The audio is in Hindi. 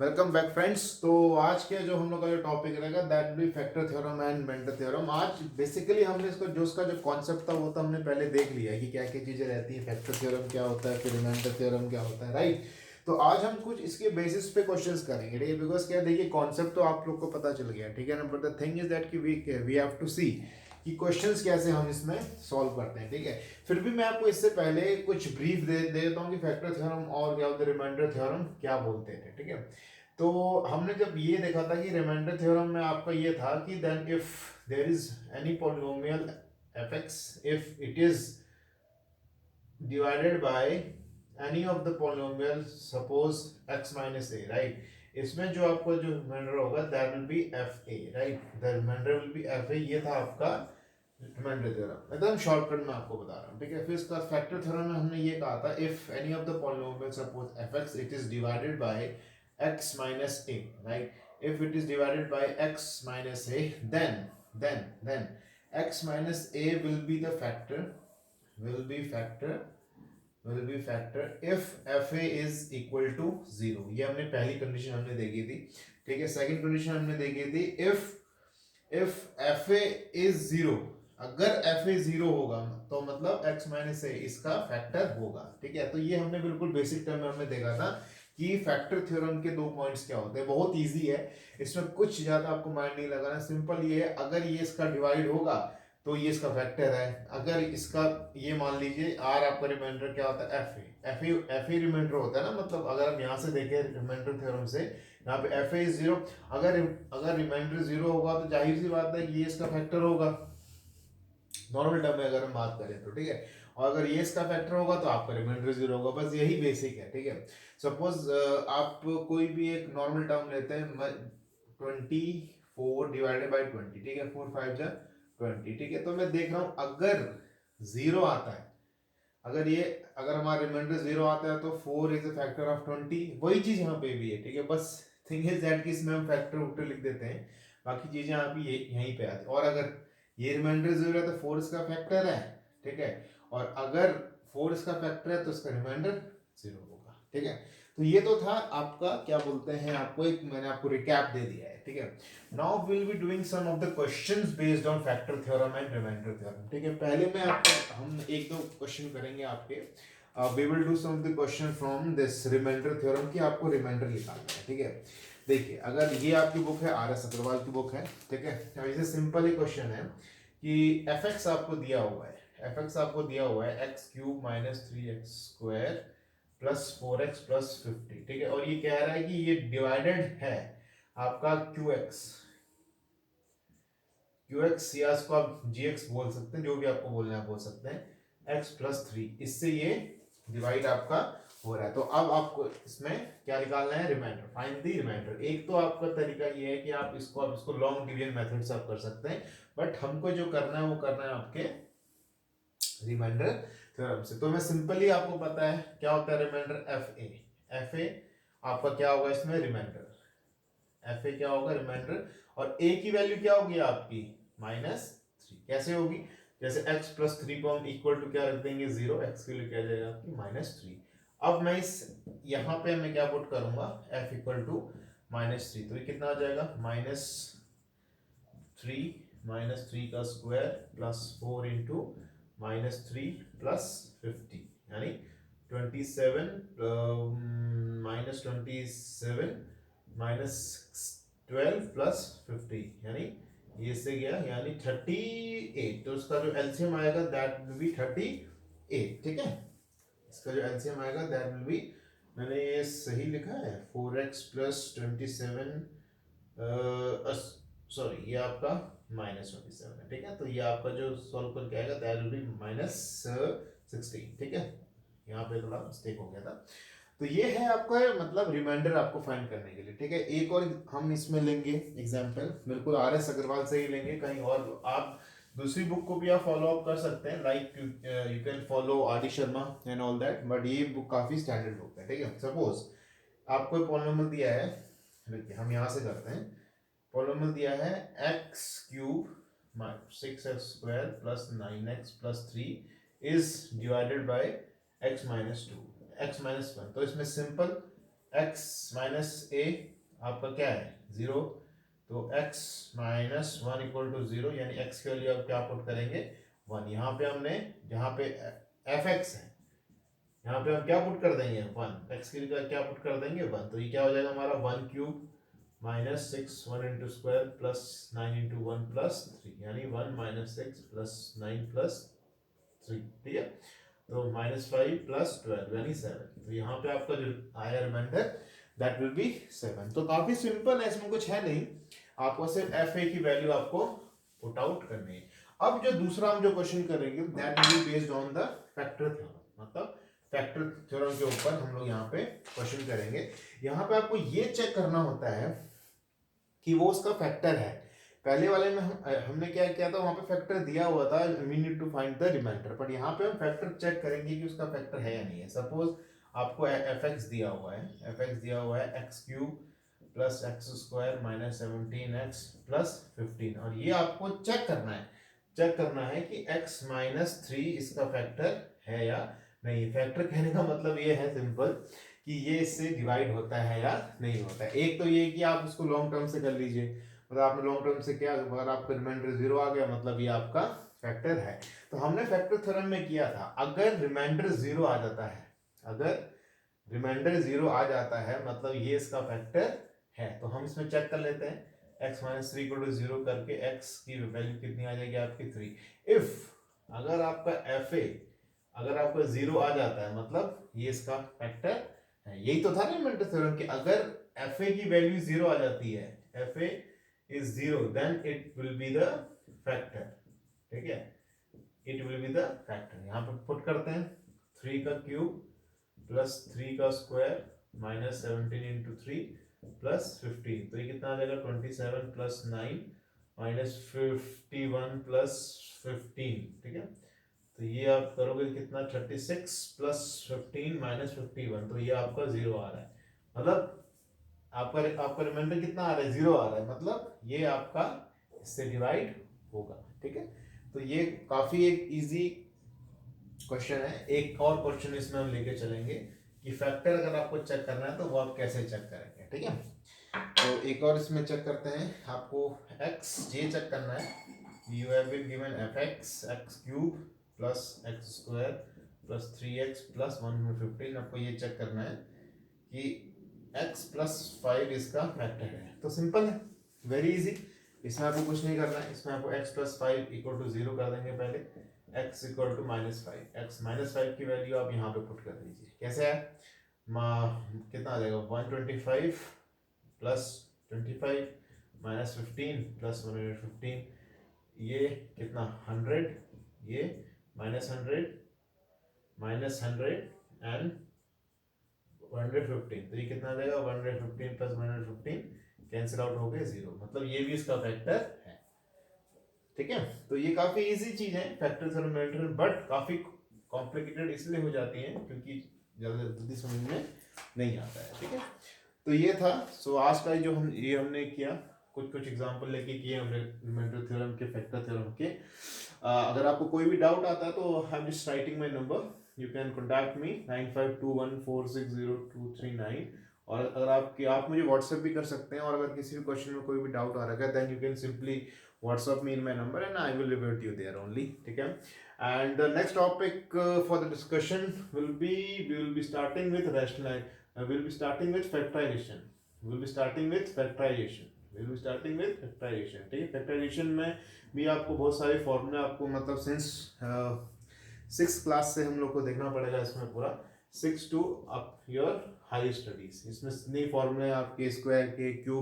Welcome back friends. तो आज के जो हम लोग का जो टॉपिक रहेगा that be factor theorem and Mendel theorem. आज बेसिकली हमने इसको जो उसका जो कॉन्सेप्ट था वो तो हमने पहले देख लिया है कि क्या क्या चीज़ें रहती हैं, फैक्टर थ्योरम क्या होता है, फिर मेंडल थ्योरम क्या होता है, राइट। तो आज हम कुछ इसके बेसिस पे क्वेश्चंस करेंगे, ठीक है। बिकॉज क्या देखिए, कॉन्सेप्ट तो आप लोग को पता चल गया, ठीक है ना। But the thing is that कि वी हैव टू सी कि क्वेश्चंस कैसे हम इसमें सॉल्व करते हैं, ठीक है। फिर भी मैं आपको इससे पहले कुछ ब्रीफ दे देता हूँ कि फैक्टर थ्योरम और क्या होता है, रिमाइंडर थ्योरम क्या बोलते हैं, ठीक है। तो हमने जब ये देखा था कि रिमाइंडर थ्योरम में आपका ये था कि then if there is any polynomial fx if it is divided by any of the polynomial suppose x minus a, right। इसमें जो आपको जो रिमाइंडर होगा that will be fa, right. The remainder will be fa। ये था आपका रिमाइंडर थ्योरम, एकदम शॉर्टकट में आपको बता रहा हूँ, ठीक है। फिर इसका फैक्टर थ्योरम में हमने ये कहा था if any of the polynomial suppose fx it is divided by x minus a, right। if it is divided by x minus a, then x minus a will be the factor, will be factor will be factor if fa is equal to 0। ये हमने पहली कंडीशन हमने देखी थी, ठीक है। सेकंड कंडीशन हमने देखी थी इफ fa is 0। अगर fa 0 होगा तो मतलब x माइनस ए इसका फैक्टर होगा, ठीक है। तो ये हमने बिल्कुल बेसिक टर्म में हमने देखा था कि फैक्टर थ्योरम के दो पॉइंट्स क्या होते हैं। बहुत इजी है, इसमें कुछ ज्यादा आपको माइंड नहीं लगाना। सिंपल ये है, अगर ये इसका डिवाइड होगा तो ये इसका फैक्टर है। अगर इसका ये मान लीजिए आर आपका रिमाइंडर क्या होता है, एफ ए रिमाइंडर होता है ना। मतलब अगर हम यहाँ से देखें रिमाइंडर थ्योरम से, यहाँ पे एफ ए इज 0। अगर अगर रिमाइंडर 0 होगा तो जाहिर सी बात है कि ये इसका फैक्टर होगा, नॉर्मल टर्म में अगर हम बात करें तो, ठीक है। और अगर ये इसका फैक्टर होगा तो आपका रिमाइंडर 0 होगा। बस यही बेसिक है, ठीक है। सपोज आप कोई भी एक नॉर्मल टर्म लेते हैं 24 डिवाइडेड बाई 20, ठीक है। 4 5 जा 20, ठीक है। तो मैं देख रहा हूं अगर 0 आता है, अगर हमारा रिमाइंडर 0 आता है तो 4 इज अ फैक्टर ऑफ 20। वही चीज यहाँ पे भी है, ठीक है। बस थिंग इज दैट कि इसमें हम फैक्टर उक्टर लिख देते हैं, बाकी चीजें यहाँ पे यहीं पे आती है। और अगर ये रिमाइंडर 0 है तो 4 इसका फैक्टर है, ठीक है। और अगर 4 इसका फैक्टर है तो इसका रिमाइंडर 0 होगा, ठीक है। तो ये तो था आपका क्या बोलते हैं, आपको एक मैंने आपको रिकैप दे दिया है, ठीक है। Now will be doing some of the questions based on factor theorem and remainder theorem, ठीक है। पहले मैं आपको हम एक दो क्वेश्चन करेंगे आपके। We will do some of the question from this remainder theorem की आपको रिमाइंडर निकालना है, ठीक है। देखिए, अगर ये आपकी बुक है आर एस अग्रवाल की बुक है, ठीक है। अब इसे सिंपल ही क्वेश्चन है कि एफ एक्स आपको दिया हुआ है, एफ एक्स आपको दिया हुआ है x cube minus 3x square plus 4x plus 50, ठीक है। और ये कह रहा है कि ये डिवाइडेड है आपका क्यू एक्स या इसको आप जी एक्स बोल सकते हैं, जो भी आपको बोलना है बोल सकते हैं, x प्लस 3। इससे ये डिवाइड आपका हो रहा है। तो अब आपको इसमें क्या निकालना है, रिमाइंडर। Find the reminder. एक तो आपका तरीका ये है कि आप इसको लॉन्ग डिवीजन मेथड से आप कर सकते हैं, बट हमको जो करना है वो करना है आपके रिमाइंडर थ्योरम से। तो मैं सिंपली, आपको पता है क्या होता है रिमाइंडर, एफ ए आपका क्या होगा इसमें, रिमाइंडर। एफ ए क्या होगा, रिमाइंडर। और ए की वैल्यू क्या होगी आपकी, -3। कैसे होगी, जैसे x प्लस 3 को हम इक्वल टू क्या रख देंगे, 0। x के लिए क्या जाएगा आपकी -3। अब मैं इस यहां पे मैं क्या पुट करूंगा, f इक्वल टू -3। तो ये कितना आ जाएगा, -3 का स्क्वायर प्लस 4 इंटू -3 प्लस 50, यानी 27 -27 -12 प्लस 50, यानी ये से गया यानी 38। तो उसका जो एलसीएम आएगा दैट विल बी 38, ठीक है। इसका जो एलसीएम आएगा दैट विल बी, मैंने ये सही लिखा है, 4x प्लस 27, सॉरी ये आपका -27 है, ठीक है। तो ये आपका जो सॉल्व करके आएगा दैट विल बी -16, ठीक है। यहाँ पे थोड़ा मिस्टेक हो गया था। तो ये है आपका मतलब रिमाइंडर आपको फाइंड करने के लिए, ठीक है। एक और हम इसमें लेंगे एग्जांपल, बिल्कुल आर एस अग्रवाल से ही लेंगे, कहीं और आप दूसरी बुक को भी आप फॉलो अप कर सकते हैं, लाइक यू कैन फॉलो आदि Sharma and all that. But ये बुक काफी स्टैंडर्ड बुक है, ठीक है। सपोज आपको पॉलिनोमियल दिया है, देखिए हम यहाँ से करते हैं। पॉलिनोमियल दिया है x cube 6x² plus 9x plus 3 is divided by x minus 2, x minus 1। तो इसमें सिंपल x माइनस ए आपका क्या है 0, तो x माइनस 1 इक्वल टू 0, यानी x की वैल्यू आप क्या पुट करेंगे 1। यहाँ पे हमने जहाँ पे fx है यहाँ पे हम क्या पुट कर देंगे 1, x की जगह क्या पुट कर देंगे 1, तो ये क्या हो जाएगा हमारा 1 cube minus 6 1 into square plus 9 into 1 plus 3, यानी 1 माइनस 6 प्लस 9 प्लस 3, ठीक है। तो -5 प्लस 12 यानी 7, तो यहाँ पे आपका जो आया रिमाइंडर दैट विल बी 7। तो काफी सिंपल है, इसमें कुछ है नहीं, आपको सिर्फ एफ ए की वैल्यू आपको पुट आउट करनी है। अब जो दूसरा हम जो क्वेश्चन करेंगे that will be based on the factor theorem, मतलब फैक्टर थ्योरम के ऊपर हम लोग यहाँ पे क्वेश्चन करेंगे। यहाँ पे आपको ये चेक करना होता है कि वो उसका फैक्टर है। पहले वाले में हमने क्या किया था, वहां पे फैक्टर दिया हुआ था, we need to find the remainder, but यहाँ पे हम फैक्टर चेक करेंगे कि उसका फैक्टर है या नहीं है। सपोज आपको एफ एक्स दिया हुआ है, एफ एक्स दिया हुआ है x cube plus x square minus 17x plus 15, और ये आपको चेक करना है कि x माइनस 3 इसका फैक्टर है या नहीं। फैक्टर कहने का मतलब ये है सिंपल कि ये इससे डिवाइड होता है या नहीं होता है। एक तो ये कि आप उसको लॉन्ग टर्म से कर लीजिए, मतलब आपने लॉन्ग टर्म से क्या, अगर आपका रिमाइंडर 0 आ गया मतलब ये आपका फैक्टर है। तो हमने फैक्टर थ्योरम में किया था, अगर रिमाइंडर 0 आ जाता है, अगर रिमाइंडर 0 आ जाता है मतलब ये इसका फैक्टर है। तो हम इसमें चेक कर लेते हैं, x माइनस 3 इक्वल टू 0 करके x की वैल्यू कितनी आ जाएगी आपकी 3। इफ अगर आपका fa अगर आपका 0 आ जाता है मतलब ये इसका फैक्टर है। यही तो था ना रिमाइंडर थ्योरम कि अगर fa की वैल्यू 0 आ जाती है, fa is 0 then it will be the factor, ठीक है, it will be the factor। यहाँ पे पुट करते हैं 3 का क्यूब प्लस 3 का स्क्वायर माइनस 17 इंटू 3 प्लस 15, तो ये कितना आ जाएगा 27 प्लस 9 माइनस 51 प्लस 15, ठीक है। तो ये आप करोगे कितना 36 प्लस 15 माइनस 51, तो ये आपका 0 आ रहा है, मतलब आपका रिमाइंडर कितना आ रहा है 0 आ रहा है, मतलब ये आपका इससे डिवाइड होगा, ठीक है। तो ये काफी एक इजी क्वेश्चन है। एक और क्वेश्चन इसमें हम लेके चलेंगे कि फैक्टर अगर आपको चेक करना है तो वो आप कैसे चेक करेंगे, ठीक है। तो एक और इसमें चेक करते हैं, आपको x ये चेक करना है, you have been given fx x cube plus x square plus 3x plus 115, आपको ये चेक करना है कि x प्लस 5 इसका फैक्टर है। तो सिंपल है, वेरी इजी, इसमें आपको कुछ नहीं करना है, इसमें आपको x प्लस 5 इक्वल टू 0 कर देंगे पहले, x इक्वल टू -5, x -5 की वैल्यू आप यहाँ पे पुट कर दीजिए। कैसे है, कितना आ जाएगा 125 प्लस 25 माइनस 15 प्लस 115, ये कितना 100, ये -100 एंड 115, तो ये कितना आ जाएगा 115 प्लस 115 कैंसिल आउट हो गए 0, मतलब ये भी इसका फैक्टर है, ठीक है। तो ये काफी इजी चीज है फैक्टर थ्योरम, बट काफी कॉम्प्लिकेटेड इसलिए हो जाती है क्योंकि जल्दी समझ में नहीं आता है, ठीक है। तो ये था, सो आज का जो हमने किया, कुछ एग्जांपल लेके किए हमने रिमाइंडर थ्योरम के, फैक्टर थ्योरम के। अगर आपको कोई भी डाउट आता है तो I am just writing my number, you can contact me 9521460239, और अगर आप मुझे व्हाट्सएप भी कर सकते हैं, और अगर किसी भी क्वेश्चन में कोई भी डाउट आ रहा है then you can simply WhatsApp me in my number and I will revert you there only, ठीक है। And the next topic for the discussion will be, we will be starting with rational, we'll be starting with factorization, ठीक है। फैक्टराइजेशन में भी आपको बहुत सारे फॉर्मूले आपको, मतलब सिंस 6th क्लास से हम लोग को देखना पड़ेगा इसमें पूरा 6 to up your high studies, इसमें नई फॉर्मूले आपके स्क्वायर के, क्यूब